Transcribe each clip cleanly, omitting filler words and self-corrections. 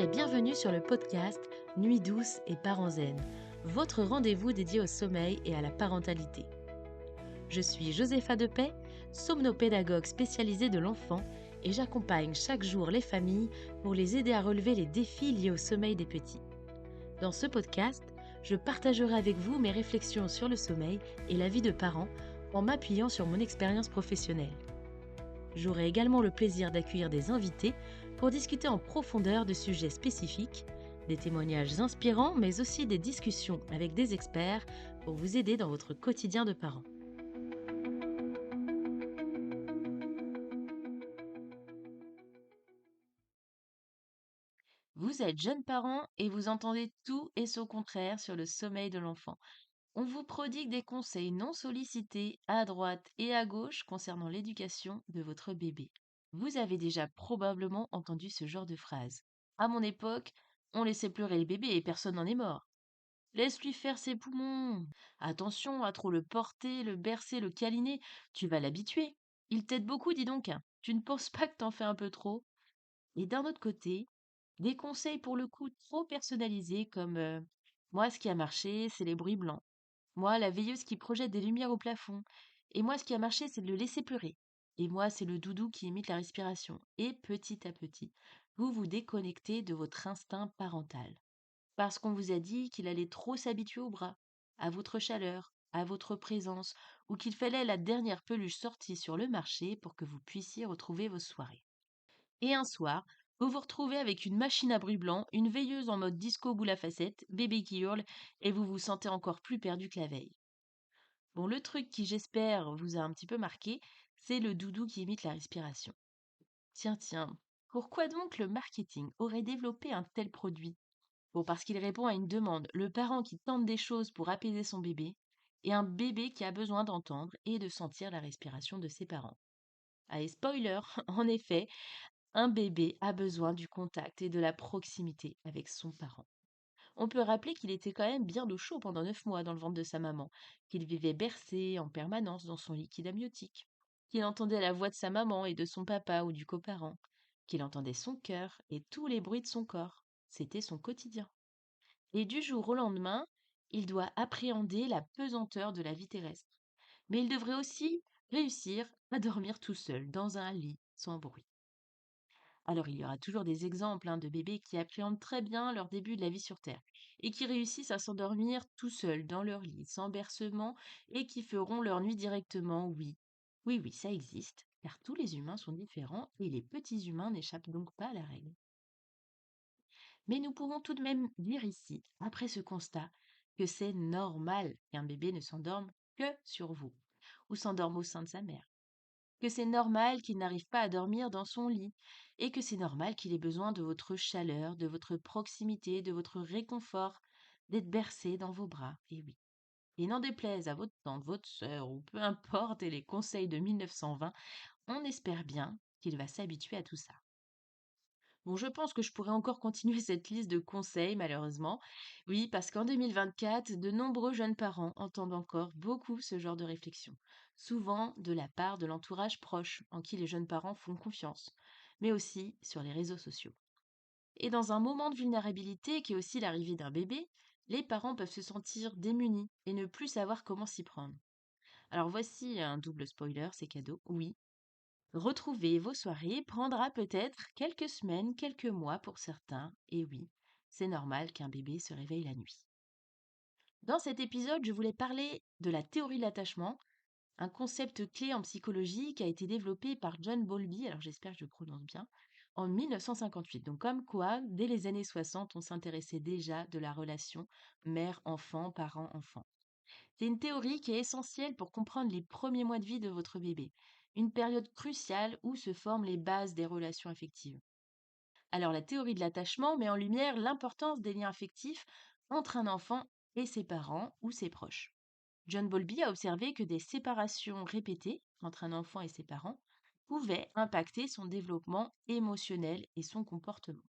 et bienvenue sur le podcast Nuit douce et parents zen, votre rendez-vous dédié au sommeil et à la parentalité. Je suis Josépha Depay, somnopédagogue spécialisée de l'enfant et j'accompagne chaque jour les familles pour les aider à relever les défis liés au sommeil des petits. Dans ce podcast, je partagerai avec vous mes réflexions sur le sommeil et la vie de parents en m'appuyant sur mon expérience professionnelle. J'aurai également le plaisir d'accueillir des invités pour discuter en profondeur de sujets spécifiques, des témoignages inspirants, mais aussi des discussions avec des experts pour vous aider dans votre quotidien de parent. Vous êtes jeune parent et vous entendez tout et son contraire sur le sommeil de l'enfant. On vous prodigue des conseils non sollicités à droite et à gauche concernant l'éducation de votre bébé. Vous avez déjà probablement entendu ce genre de phrase. À mon époque, on laissait pleurer le bébé et personne n'en est mort. Laisse-lui faire ses poumons. Attention à trop le porter, le bercer, le câliner. Tu vas l'habituer. Il t'aide beaucoup, dis donc. Tu ne penses pas que t'en fais un peu trop? Et d'un autre côté, des conseils pour le coup trop personnalisés comme moi, ce qui a marché, c'est les bruits blancs. Moi, la veilleuse qui projette des lumières au plafond. Et moi, ce qui a marché, c'est de le laisser pleurer. Et moi, c'est le doudou qui imite la respiration. Et petit à petit, vous vous déconnectez de votre instinct parental. Parce qu'on vous a dit qu'il allait trop s'habituer au bras, à votre chaleur, à votre présence, ou qu'il fallait la dernière peluche sortie sur le marché pour que vous puissiez retrouver vos soirées. Et un soir, vous vous retrouvez avec une machine à bruit blanc, une veilleuse en mode disco boule à facettes, bébé qui hurle, et vous vous sentez encore plus perdu que la veille. Bon, le truc qui, j'espère, vous a un petit peu marqué, c'est le doudou qui imite la respiration. Tiens, tiens, pourquoi donc le marketing aurait développé un tel produit? Bon, parce qu'il répond à une demande, le parent qui tente des choses pour apaiser son bébé, et un bébé qui a besoin d'entendre et de sentir la respiration de ses parents. Ah, et spoiler, en effet, un bébé a besoin du contact et de la proximité avec son parent. On peut rappeler qu'il était quand même bien au chaud pendant 9 mois dans le ventre de sa maman, qu'il vivait bercé en permanence dans son liquide amniotique, qu'il entendait la voix de sa maman et de son papa ou du coparent, qu'il entendait son cœur et tous les bruits de son corps. C'était son quotidien. Et du jour au lendemain, il doit appréhender la pesanteur de la vie terrestre. Mais il devrait aussi réussir à dormir tout seul, dans un lit, sans bruit. Alors il y aura toujours des exemples de bébés qui appréhendent très bien leur début de la vie sur Terre et qui réussissent à s'endormir tout seuls dans leur lit, sans bercement, et qui feront leur nuit directement, oui. Oui, oui, ça existe, car tous les humains sont différents et les petits humains n'échappent donc pas à la règle. Mais nous pouvons tout de même dire ici, après ce constat, que c'est normal qu'un bébé ne s'endorme que sur vous, ou s'endorme au sein de sa mère, que c'est normal qu'il n'arrive pas à dormir dans son lit, et que c'est normal qu'il ait besoin de votre chaleur, de votre proximité, de votre réconfort, d'être bercé dans vos bras, et oui. Et n'en déplaise à votre tante, votre sœur, ou peu importe, et les conseils de 1920, on espère bien qu'il va s'habituer à tout ça. Bon, je pense que je pourrais encore continuer cette liste de conseils, malheureusement. Oui, parce qu'en 2024, de nombreux jeunes parents entendent encore beaucoup ce genre de réflexion, souvent de la part de l'entourage proche en qui les jeunes parents font confiance, mais aussi sur les réseaux sociaux. Et dans un moment de vulnérabilité qui est aussi l'arrivée d'un bébé, les parents peuvent se sentir démunis et ne plus savoir comment s'y prendre. Alors voici un double spoiler, c'est cadeau. Oui, retrouver vos soirées prendra peut-être quelques semaines, quelques mois pour certains, et oui, c'est normal qu'un bébé se réveille la nuit. Dans cet épisode, je voulais parler de la théorie de l'attachement, un concept clé en psychologie qui a été développé par John Bowlby, alors j'espère que je le prononce bien, en 1958. Donc comme quoi, dès les années 60, on s'intéressait déjà de la relation mère-enfant, parent-enfant. C'est une théorie qui est essentielle pour comprendre les premiers mois de vie de votre bébé, une période cruciale où se forment les bases des relations affectives. Alors la théorie de l'attachement met en lumière l'importance des liens affectifs entre un enfant et ses parents ou ses proches. John Bowlby a observé que des séparations répétées entre un enfant et ses parents pouvaient impacter son développement émotionnel et son comportement.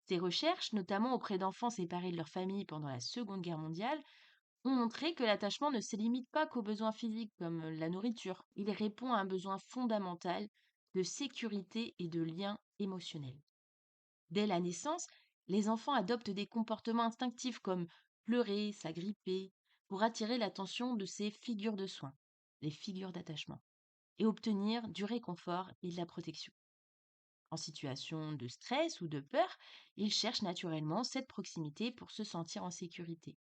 Ses recherches, notamment auprès d'enfants séparés de leur famille pendant la Seconde Guerre mondiale, ont montré que l'attachement ne se limite pas qu'aux besoins physiques comme la nourriture. Il répond à un besoin fondamental de sécurité et de lien émotionnel. Dès la naissance, Les enfants adoptent des comportements instinctifs comme pleurer, s'agripper, pour attirer l'attention de ces figures de soins, les figures d'attachement, et obtenir du réconfort et de la protection. En situation de stress ou de peur, ils cherchent naturellement cette proximité pour se sentir en sécurité.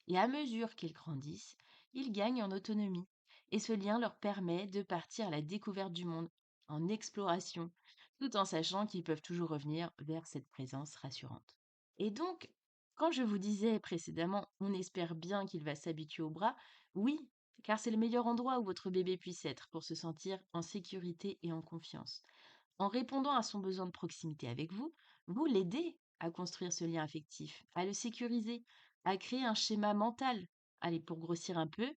Et à mesure qu'ils grandissent, ils gagnent en autonomie. Et ce lien leur permet de partir à la découverte du monde, en exploration, tout en sachant qu'ils peuvent toujours revenir vers cette présence rassurante. Et donc, quand je vous disais précédemment, on espère bien qu'il va s'habituer au bras, oui, car c'est le meilleur endroit où votre bébé puisse être pour se sentir en sécurité et en confiance. En répondant à son besoin de proximité avec vous, vous l'aidez à construire ce lien affectif, à le sécuriser, à créer un schéma mental. Allez, pour grossir un peu,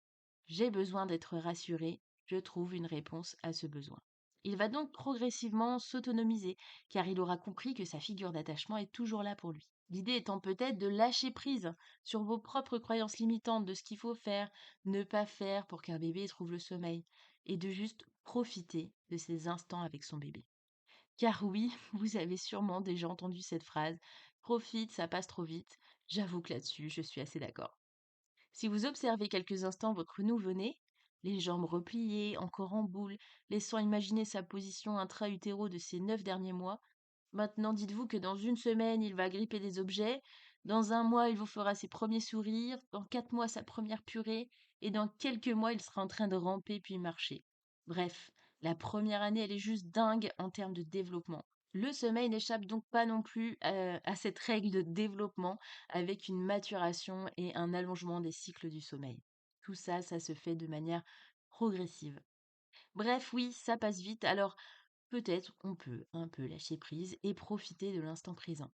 j'ai besoin d'être rassuré, je trouve une réponse à ce besoin. Il va donc progressivement s'autonomiser, car il aura compris que sa figure d'attachement est toujours là pour lui. L'idée étant peut-être de lâcher prise sur vos propres croyances limitantes de ce qu'il faut faire, ne pas faire pour qu'un bébé trouve le sommeil, et de juste profiter de ces instants avec son bébé. Car oui, vous avez sûrement déjà entendu cette phrase: «Profite, ça passe trop vite». J'avoue que là-dessus, je suis assez d'accord. Si vous observez quelques instants votre nouveau-né, les jambes repliées, encore en boule, laissant imaginer sa position intra-utéro de ces 9 derniers mois, maintenant dites-vous que dans une semaine, il va gripper des objets, dans un mois, il vous fera ses premiers sourires, dans 4 mois, sa première purée, et dans quelques mois, il sera en train de ramper puis marcher. Bref, la première année, elle est juste dingue en termes de développement. Le sommeil n'échappe donc pas non plus à cette règle de développement avec une maturation et un allongement des cycles du sommeil. Tout ça, ça se fait de manière progressive. Bref, oui, ça passe vite, alors peut-être on peut un peu lâcher prise et profiter de l'instant présent.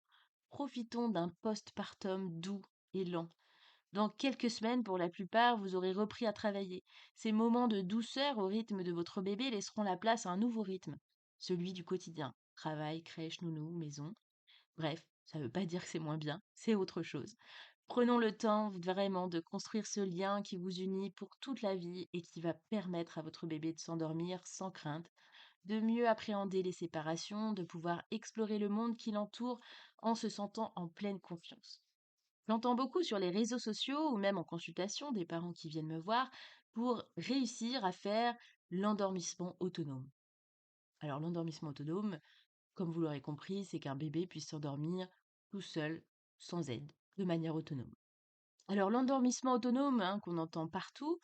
Profitons d'un postpartum doux et lent. Dans quelques semaines, pour la plupart, vous aurez repris à travailler. Ces moments de douceur au rythme de votre bébé laisseront la place à un nouveau rythme, celui du quotidien. Travail, crèche, nounou, maison. Bref, ça ne veut pas dire que c'est moins bien, c'est autre chose. Prenons le temps vraiment de construire ce lien qui vous unit pour toute la vie et qui va permettre à votre bébé de s'endormir sans crainte, de mieux appréhender les séparations, de pouvoir explorer le monde qui l'entoure en se sentant en pleine confiance. J'entends beaucoup sur les réseaux sociaux ou même en consultation des parents qui viennent me voir pour réussir à faire l'endormissement autonome. Alors l'endormissement autonome, comme vous l'aurez compris, c'est qu'un bébé puisse s'endormir tout seul, sans aide, de manière autonome. Alors l'endormissement autonome, hein, qu'on entend partout,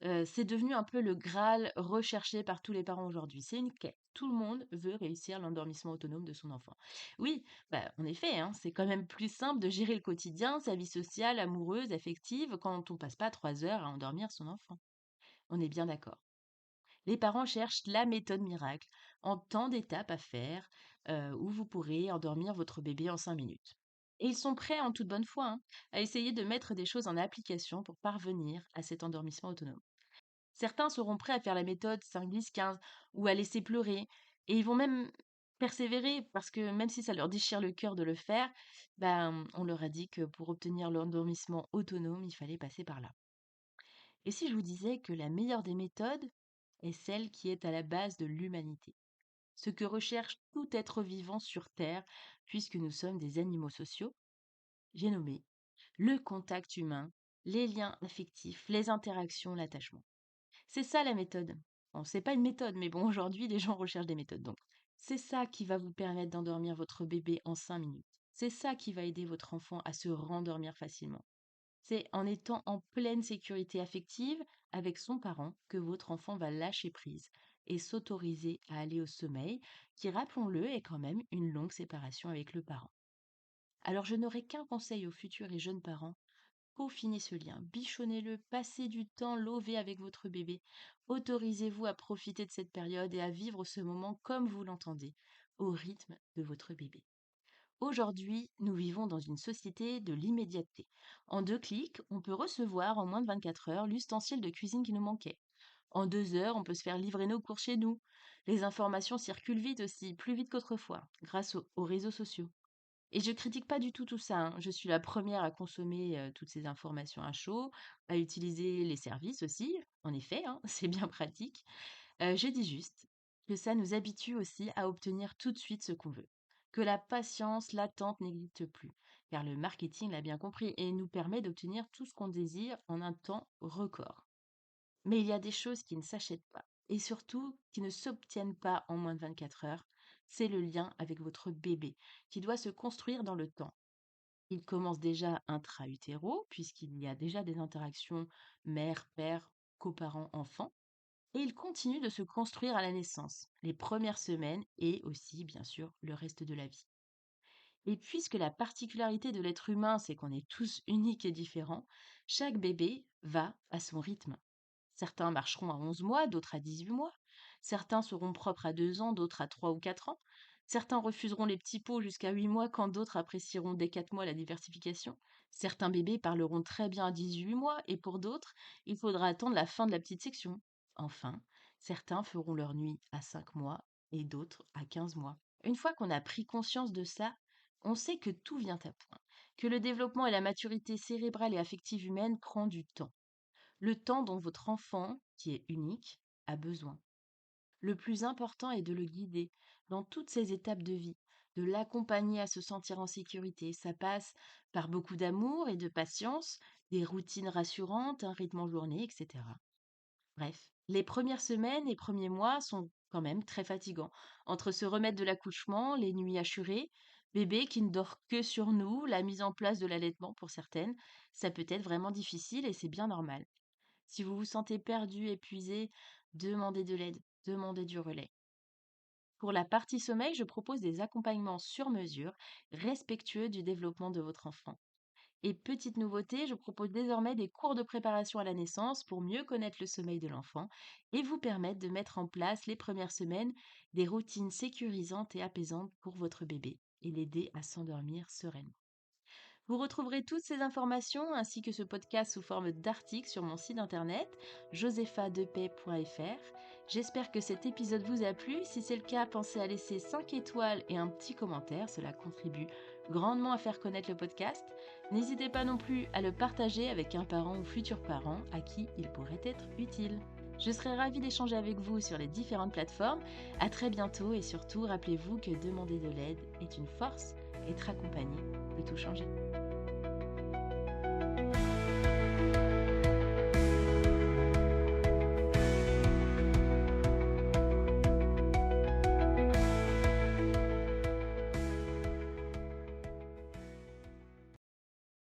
c'est devenu un peu le Graal recherché par tous les parents aujourd'hui. C'est une quête. Tout le monde veut réussir l'endormissement autonome de son enfant. Oui, bah, en effet, hein, c'est quand même plus simple de gérer le quotidien, sa vie sociale, amoureuse, affective, quand on passe pas 3 heures à endormir son enfant. On est bien d'accord. Les parents cherchent la méthode miracle, en tant d'étapes à faire, où vous pourrez endormir votre bébé en 5 minutes. Et ils sont prêts en toute bonne foi, hein, à essayer de mettre des choses en application pour parvenir à cet endormissement autonome. Certains seront prêts à faire la méthode 5-10-15 ou à laisser pleurer. Et ils vont même persévérer parce que même si ça leur déchire le cœur de le faire, ben, on leur a dit que pour obtenir l'endormissement autonome, il fallait passer par là. Et si je vous disais que la meilleure des méthodes est celle qui est à la base de l'humanité, ce que recherche tout être vivant sur Terre, puisque nous sommes des animaux sociaux, j'ai nommé le contact humain, les liens affectifs, les interactions, l'attachement. C'est ça la méthode. Bon, c'est pas une méthode, mais bon, aujourd'hui, les gens recherchent des méthodes. Donc, c'est ça qui va vous permettre d'endormir votre bébé en 5 minutes. C'est ça qui va aider votre enfant à se rendormir facilement. C'est en étant en pleine sécurité affective avec son parent que votre enfant va lâcher prise et s'autoriser à aller au sommeil, qui, rappelons-le, est quand même une longue séparation avec le parent. Alors je n'aurai qu'un conseil aux futurs et jeunes parents: peaufinez ce lien, bichonnez-le, passez du temps lové avec votre bébé. Autorisez-vous à profiter de cette période et à vivre ce moment comme vous l'entendez, au rythme de votre bébé. Aujourd'hui, nous vivons dans une société de l'immédiateté. En 2 clics, on peut recevoir en moins de 24 heures l'ustensile de cuisine qui nous manquait. En 2 heures, on peut se faire livrer nos courses chez nous. Les informations circulent vite aussi, plus vite qu'autrefois, grâce aux réseaux sociaux. Et je critique pas du tout ça, hein. Je suis la première à consommer toutes ces informations à chaud, à utiliser les services aussi, en effet, hein, c'est bien pratique. Je dis juste que ça nous habitue aussi à obtenir tout de suite ce qu'on veut. que la patience, l'attente n'existe plus, car le marketing l'a bien compris et nous permet d'obtenir tout ce qu'on désire en un temps record. Mais il y a des choses qui ne s'achètent pas et surtout qui ne s'obtiennent pas en moins de 24 heures. C'est le lien avec votre bébé qui doit se construire dans le temps. Il commence déjà intra-utéro puisqu'il y a déjà des interactions mère, père, coparents, enfants. Et il continue de se construire à la naissance, les premières semaines et aussi, bien sûr, le reste de la vie. Et puisque la particularité de l'être humain, c'est qu'on est tous uniques et différents, chaque bébé va à son rythme. Certains marcheront à 11 mois, d'autres à 18 mois. Certains seront propres à 2 ans, d'autres à 3 ou 4 ans. Certains refuseront les petits pots jusqu'à 8 mois, quand d'autres apprécieront dès 4 mois la diversification. Certains bébés parleront très bien à 18 mois, et pour d'autres, il faudra attendre la fin de la petite section. Enfin, certains feront leur nuit à 5 mois, et d'autres à 15 mois. Une fois qu'on a pris conscience de ça, on sait que tout vient à point, que le développement et la maturité cérébrale et affective humaine prend du temps. Le temps dont votre enfant, qui est unique, a besoin. Le plus important est de le guider dans toutes ses étapes de vie, de l'accompagner à se sentir en sécurité. Ça passe par beaucoup d'amour et de patience, des routines rassurantes, un rythme en journée, etc. Bref, les premières semaines et premiers mois sont quand même très fatigants. Entre se remettre de l'accouchement, les nuits hachurées, bébé qui ne dort que sur nous, la mise en place de l'allaitement pour certaines, ça peut être vraiment difficile et c'est bien normal. Si vous vous sentez perdu, épuisé, demandez de l'aide, demandez du relais. Pour la partie sommeil, je propose des accompagnements sur mesure, respectueux du développement de votre enfant. Et petite nouveauté, je propose désormais des cours de préparation à la naissance pour mieux connaître le sommeil de l'enfant et vous permettre de mettre en place les premières semaines des routines sécurisantes et apaisantes pour votre bébé et l'aider à s'endormir sereinement. Vous retrouverez toutes ces informations ainsi que ce podcast sous forme d'articles sur mon site internet josephadepay.fr. J'espère que cet épisode vous a plu. Si c'est le cas, pensez à laisser 5 étoiles et un petit commentaire. Cela contribue grandement à faire connaître le podcast. N'hésitez pas non plus à le partager avec un parent ou futur parent à qui il pourrait être utile. Je serai ravie d'échanger avec vous sur les différentes plateformes. À très bientôt et surtout, rappelez-vous que demander de l'aide est une force. Être accompagné peut tout changer.